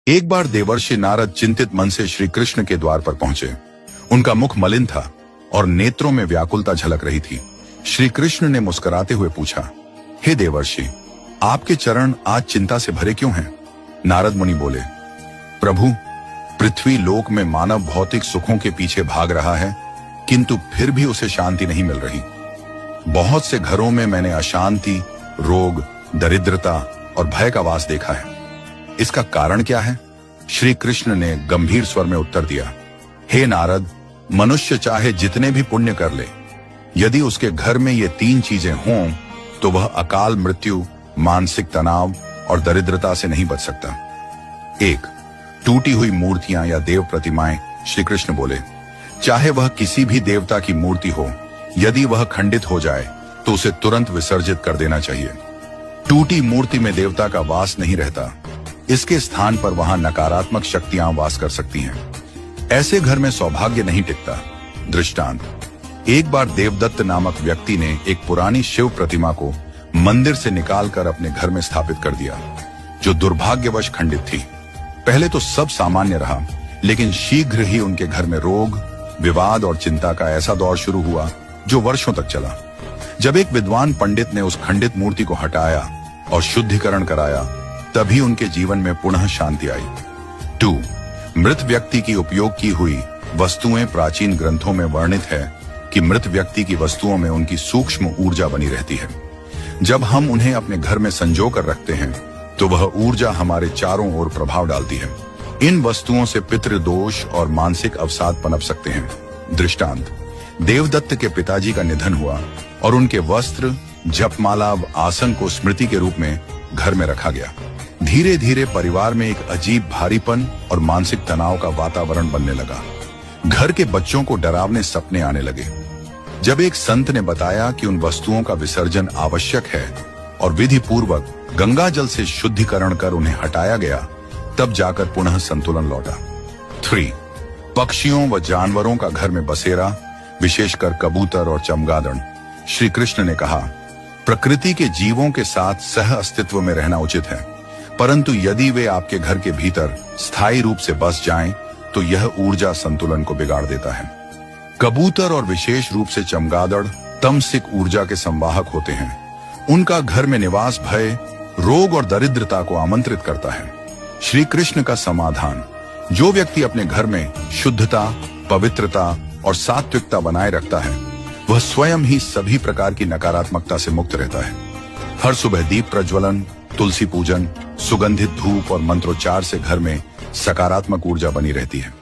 एक बार देवर्षि नारद चिंतित मन से श्री कृष्ण के द्वार पर पहुंचे। उनका मुख मलिन था और नेत्रों में व्याकुलता झलक रही थी। श्री कृष्ण ने मुस्कुराते हुए पूछा, हे देवर्षि, आपके चरण आज चिंता से भरे क्यों हैं? नारद मुनि बोले, प्रभु, पृथ्वी लोक में मानव भौतिक सुखों के पीछे भाग रहा है, किंतु फिर भी उसे शांति नहीं मिल रही। बहुत से घरों में मैंने अशांति, रोग, दरिद्रता और भय का वास देखा है। इसका कारण क्या है? श्री कृष्ण ने गंभीर स्वर में उत्तर दिया, हे नारद, मनुष्य चाहे जितने भी पुण्य कर ले, यदि उसके घर में ये 3 चीजें हों तो वह अकाल मृत्यु, मानसिक तनाव और दरिद्रता से नहीं बच सकता। 1. टूटी हुई मूर्तियां या देव प्रतिमाएं। श्री कृष्ण बोले, चाहे वह किसी भी देवता की मूर्ति हो, यदि वह खंडित हो जाए तो उसे तुरंत विसर्जित कर देना चाहिए। टूटी मूर्ति में देवता का वास नहीं रहता, इसके स्थान पर वहां नकारात्मक शक्तियां वास कर सकती हैं। ऐसे घर में सौभाग्य नहीं टिकता। दृष्टांत, एक बार देवदत्त नामक व्यक्ति ने एक पुरानी शिव प्रतिमा को मंदिर से निकालकर अपने घर में स्थापित कर दिया, जो दुर्भाग्यवश खंडित थी। पहले तो सब सामान्य रहा, लेकिन शीघ्र ही उनके घर में रोग, विवाद और चिंता का ऐसा दौर शुरू हुआ जो वर्षों तक चला। जब एक विद्वान पंडित ने उस खंडित मूर्ति को हटाया और शुद्धिकरण कराया, तभी उनके जीवन में पुनः शांति आई। 2. मृत व्यक्ति की उपयोग की हुई वस्तुएं। प्राचीन ग्रंथों में वर्णित है कि मृत व्यक्ति की वस्तुओं में उनकी सूक्ष्म ऊर्जा बनी रहती है। जब हम उन्हें अपने घर में संजो कर रखते हैं तो वह ऊर्जा हमारे चारों ओर प्रभाव डालती है। इन वस्तुओं से पितृदोष और मानसिक अवसाद पनप सकते हैं। दृष्टांत, देवदत्त के पिताजी का निधन हुआ और उनके वस्त्र, जपमाला, आसन को स्मृति के रूप में घर में रखा गया। धीरे धीरे परिवार में एक अजीब भारीपन और मानसिक तनाव का वातावरण बनने लगा। घर के बच्चों को डरावने सपने आने लगे। जब एक संत ने बताया कि उन वस्तुओं का विसर्जन आवश्यक है और विधि पूर्वक गंगा जल से शुद्धिकरण कर उन्हें हटाया गया, तब जाकर पुनः संतुलन लौटा। 3. पक्षियों व जानवरों का घर में बसेरा, विशेषकर कबूतर और चमगादड़। श्री कृष्ण ने कहा, प्रकृति के जीवों के साथ सह अस्तित्व में रहना उचित है, परंतु यदि वे आपके घर के भीतर स्थायी रूप से बस जाएं, तो यह ऊर्जा संतुलन को बिगाड़ देता है। कबूतर और विशेष रूप से चमगादड़ तमसिक ऊर्जा के संवाहक होते हैं। उनका घर में निवास भय, रोग और दरिद्रता को आमंत्रित करता है। श्री कृष्ण का समाधान, जो व्यक्ति अपने घर में शुद्धता, पवित्रता और सात्विकता बनाए रखता है, वह स्वयं ही सभी प्रकार की नकारात्मकता से मुक्त रहता है। हर सुबह दीप प्रज्वलन, तुलसी पूजन, सुगंधित धूप और मंत्रोच्चार से घर में सकारात्मक ऊर्जा बनी रहती है।